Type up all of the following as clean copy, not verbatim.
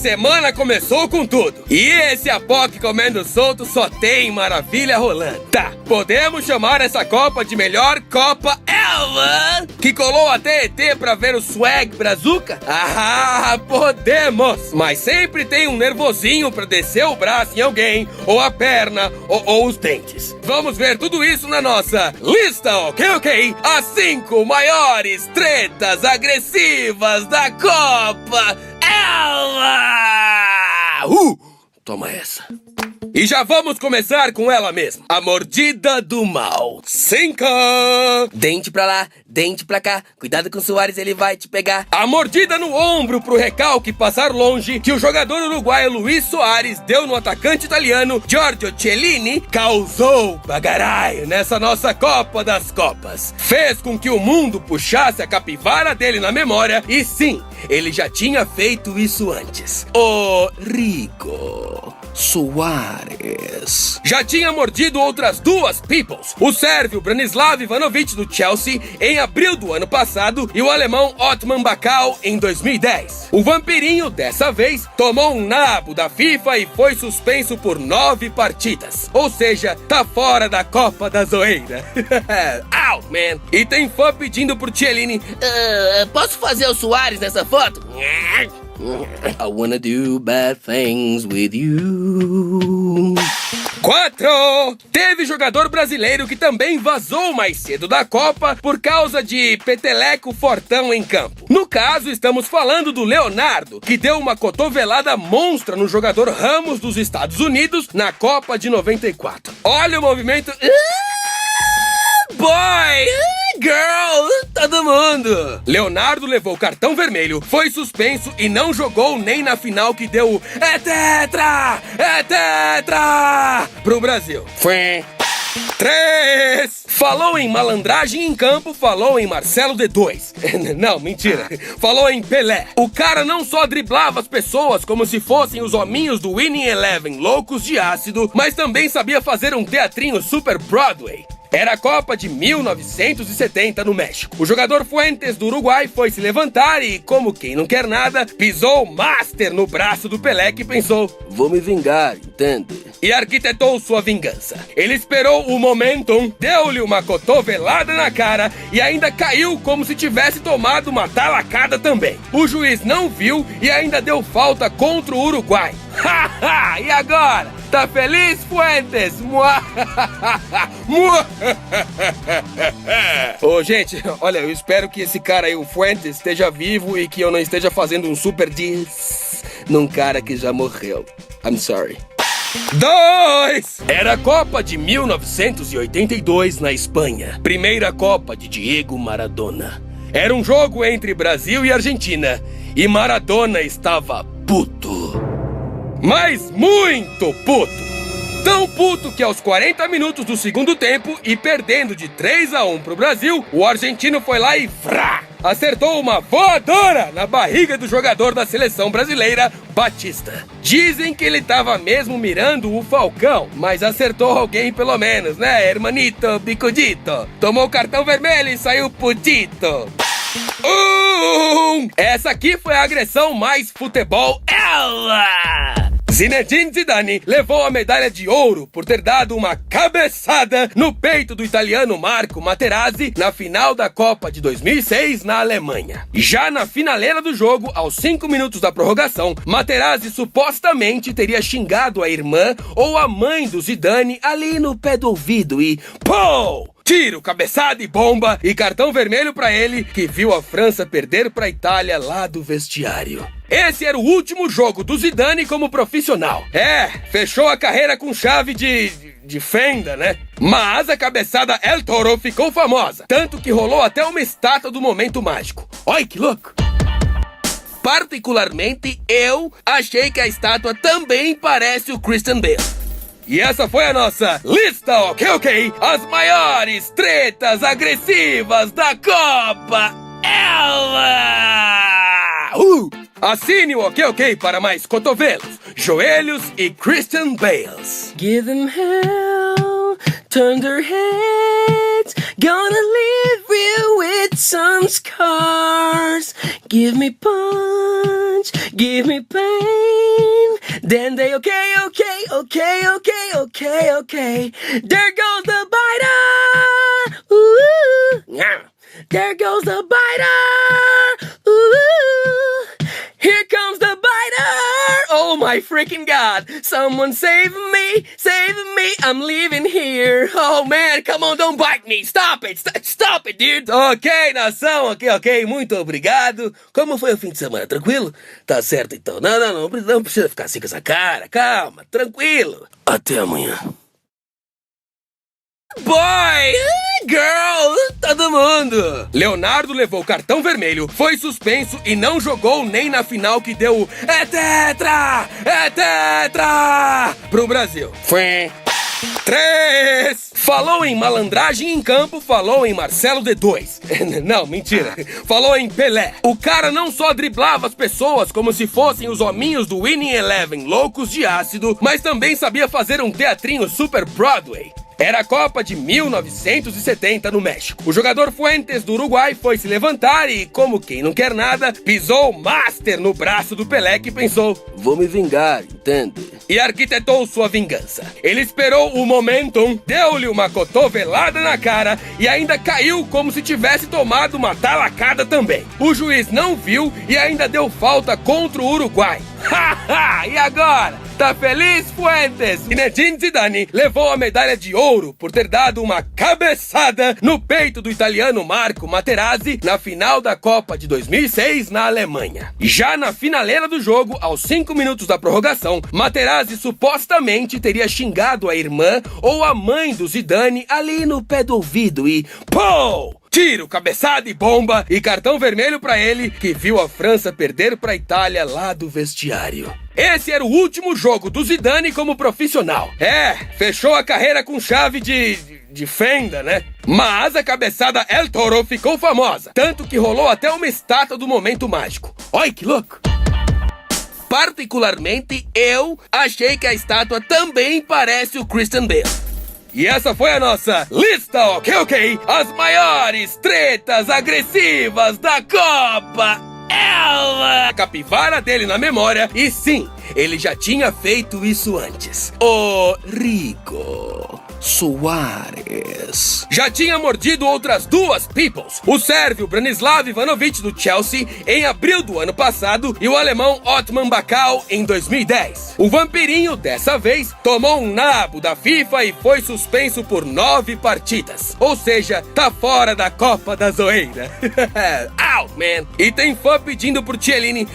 semana começou com tudo. E esse Apoc comendo solto só tem maravilha rolando. Tá, podemos chamar essa Copa de melhor Copa ever? Que colou até ET pra ver o swag brazuca? Ah, podemos! Mas sempre tem um nervosinho pra descer o braço em alguém, ou a perna, ou os dentes. Vamos ver tudo isso na nossa lista, ok? As 5 maiores tretas agressivas da Copa ever! Toma essa. E já vamos começar com ela mesma. A mordida do mal. 5. Dente pra lá, dente pra cá. Cuidado com o Suárez, ele vai te pegar. A mordida no ombro pro recalque passar longe que o jogador uruguaio Luis Soares deu no atacante italiano Giorgio Chiellini causou bagarai nessa nossa Copa das Copas. Fez com que o mundo puxasse a capivara dele na memória e sim, ele já tinha feito isso antes. O Rico Soares já tinha mordido outras 2 peoples, o sérvio Branislav Ivanovic do Chelsea em abril do ano passado e o alemão Otman Bakal em 2010. O vampirinho, dessa vez, tomou um nabo da FIFA e foi suspenso por 9 partidas. Ou seja, tá fora da Copa da Zoeira. Out, man! E tem fã pedindo pro Chiellini: Posso fazer o Suárez nessa foto? I wanna do bad things with you. 4. Teve jogador brasileiro que também vazou mais cedo da Copa por causa de peteleco fortão em campo. No caso, estamos falando do Leonardo, que deu uma cotovelada monstra no jogador Ramos dos Estados Unidos na Copa de 94. Olha o movimento... Boy! Girl! Todo mundo! Leonardo levou cartão vermelho, foi suspenso e não jogou nem na final que deu o É tetra! É tetra! Pro Brasil. Foi. 3. Falou em malandragem em campo, falou em Marcelo D2. Não, mentira. Falou em Pelé. O cara não só driblava as pessoas como se fossem os hominhos do Winning Eleven loucos de ácido, mas também sabia fazer um teatrinho super Broadway. Era a Copa de 1970 no México. O jogador Fuentes do Uruguai foi se levantar e, como quem não quer nada, pisou master no braço do Pelé que pensou: vou me vingar, entende? E arquitetou sua vingança. Ele esperou o momentum, deu-lhe uma cotovelada na cara e ainda caiu como se tivesse tomado uma talacada também. O juiz não viu e ainda deu falta contra o Uruguai. Haha! E agora? Tá feliz, Fuentes? Ô, gente, olha, eu espero que esse cara aí, o Fuentes, esteja vivo e que eu não esteja fazendo um super diss num cara que já morreu. I'm sorry. 2. Era a Copa de 1982 na Espanha. Primeira Copa de Diego Maradona. Era um jogo entre Brasil e Argentina. E Maradona estava puto. Mas muito puto. Tão puto que aos 40 minutos do segundo tempo e perdendo de 3-1 pro Brasil, o argentino foi lá e acertou uma voadora na barriga do jogador da seleção brasileira, Batista. Dizem que ele tava mesmo mirando o Falcão, mas acertou alguém pelo menos, né, hermanito bicudito? Tomou cartão vermelho e saiu putito. Essa aqui foi a agressão mais futebol ever! Zinedine Zidane levou a medalha de ouro por ter dado uma cabeçada no peito do italiano Marco Materazzi na final da Copa de 2006 na Alemanha. Já na finaleira do jogo, aos 5 minutos da prorrogação, Materazzi supostamente teria xingado a irmã ou a mãe do Zidane ali no pé do ouvido e pô! Tiro, cabeçada e bomba e cartão vermelho pra ele, que viu a França perder pra Itália lá do vestiário. Esse era o último jogo do Zidane como profissional. Fechou a carreira com chave de fenda, né? Mas a cabeçada El Toro ficou famosa, tanto que rolou até uma estátua do momento mágico. Olha que louco! Particularmente, eu achei que a estátua também parece o Christian Bale. E essa foi a nossa lista, ok? As maiores tretas agressivas da Copa ever! Assine o ok para mais cotovelos, joelhos e Christian Bales. Give them hell, turn their heads, gonna leave you with some scars. Give me punch, give me pain. Then they okay. There goes the biter. Ooh. There goes the biter. Ooh. Here comes the biter. Oh my freaking God. Someone save me. I'm leaving here. Oh man, come on, don't bite me. Stop it, dude. Ok, nação, ok. Muito obrigado. Como foi o fim de semana? Tranquilo? Tá certo, então. Não precisa ficar assim com essa cara. Calma, tranquilo. Até amanhã. Boy! Girl! Todo mundo! Leonardo levou cartão vermelho, foi suspenso e não jogou nem na final que deu É tetra! Pro Brasil. Foi 3! Falou em malandragem em campo, falou em Marcelo D2. Não, mentira. Falou em Pelé. O cara não só driblava as pessoas como se fossem os hominhos do Winning Eleven loucos de ácido, mas também sabia fazer um teatrinho super Broadway. Era a Copa de 1970 no México. O jogador Fuentes do Uruguai foi se levantar e, como quem não quer nada, pisou Master no braço do Pelé que pensou, vou me vingar, entende? E arquitetou sua vingança. Ele esperou o momentum, deu-lhe uma cotovelada na cara e ainda caiu como se tivesse tomado uma talacada também. O juiz não viu e ainda deu falta contra o Uruguai. Haha! E agora? Tá feliz, Fuentes? Zinedine Zidane levou a medalha de ouro por ter dado uma cabeçada no peito do italiano Marco Materazzi na final da Copa de 2006 na Alemanha. Já na finaleira do jogo, aos 5 minutos da prorrogação, Materazzi supostamente teria xingado a irmã ou a mãe do Zidane ali no pé do ouvido e... pô! Tiro, cabeçada e bomba e cartão vermelho pra ele, que viu a França perder pra Itália lá do vestiário. Esse era o último jogo do Zidane como profissional. Fechou a carreira com chave de fenda, né? Mas a cabeçada El Toro ficou famosa, tanto que rolou até uma estátua do momento mágico. Olha que louco! Particularmente, eu achei que a estátua também parece o Christian Bale. E essa foi a nossa lista, ok? As maiores tretas agressivas da Copa. A capivara dele na memória. E sim, ele já tinha feito isso antes. O Rico Soares já tinha mordido outras duas peoples. O sérvio Branislav Ivanovic do Chelsea em abril do ano passado e o alemão Otman Bakal em 2010. O vampirinho, dessa vez, tomou um nabo da FIFA e foi suspenso por 9 partidas. Ou seja, tá fora da Copa da Zoeira. Out, man! E tem fã pedindo pro Chiellini,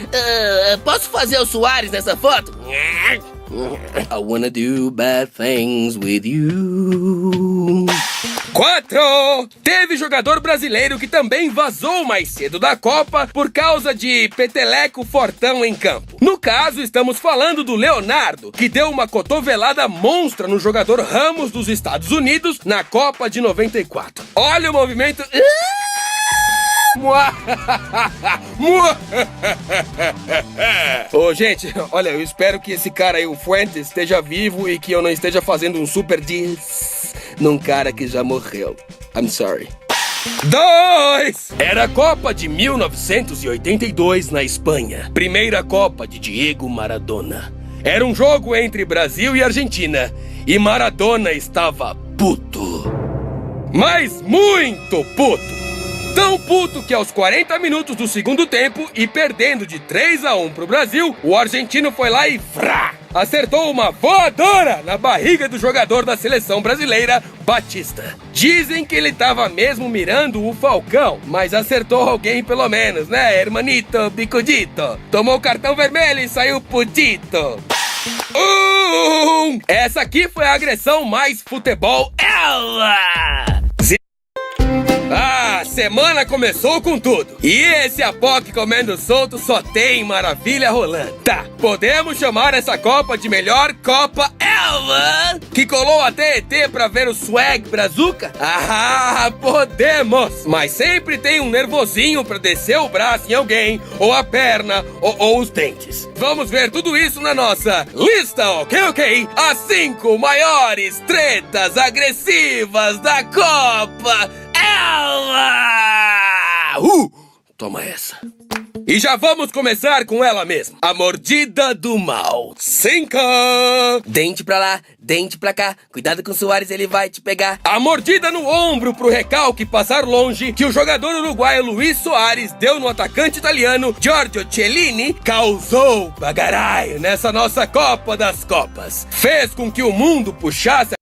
Posso fazer o Soares nessa foto? I wanna do bad things with you. 4! Teve jogador brasileiro que também vazou mais cedo da Copa por causa de peteleco fortão em campo. No caso, estamos falando do Leonardo, que deu uma cotovelada monstra no jogador Ramos dos Estados Unidos na Copa de 94. Olha o movimento... Ô, gente, olha, eu espero que esse cara aí, o Fuentes, esteja vivo e que eu não esteja fazendo um super diss num cara que já morreu. I'm sorry. 2! Era a Copa de 1982 na Espanha. Primeira Copa de Diego Maradona. Era um jogo entre Brasil e Argentina. E Maradona estava puto. Mas muito puto. Tão puto que aos 40 minutos do segundo tempo e perdendo de 3-1 pro Brasil, o argentino foi lá e acertou uma voadora na barriga do jogador da seleção brasileira, Batista. Dizem que ele tava mesmo mirando o Falcão, mas acertou alguém pelo menos, né, hermanito bicudito? Tomou cartão vermelho e saiu putito. Essa aqui foi a agressão mais futebol ela! Semana começou com tudo. E esse Apoc comendo solto só tem maravilha rolando. Tá, podemos chamar essa Copa de melhor Copa ever? Que colou até ET pra ver o swag brazuca? Podemos! Mas sempre tem um nervosinho pra descer o braço em alguém, ou a perna, ou os dentes. Vamos ver tudo isso na nossa lista, ok? As 5 maiores tretas agressivas da Copa ela! Toma essa. E já vamos começar com ela mesma, a mordida do mal. 5. Dente pra lá, dente pra cá, cuidado com o Suárez, ele vai te pegar. A mordida no ombro pro recalque passar longe que o jogador uruguaio Luiz Soares deu no atacante italiano Giorgio Chiellini causou bagarai nessa nossa Copa das Copas. Fez com que o mundo puxasse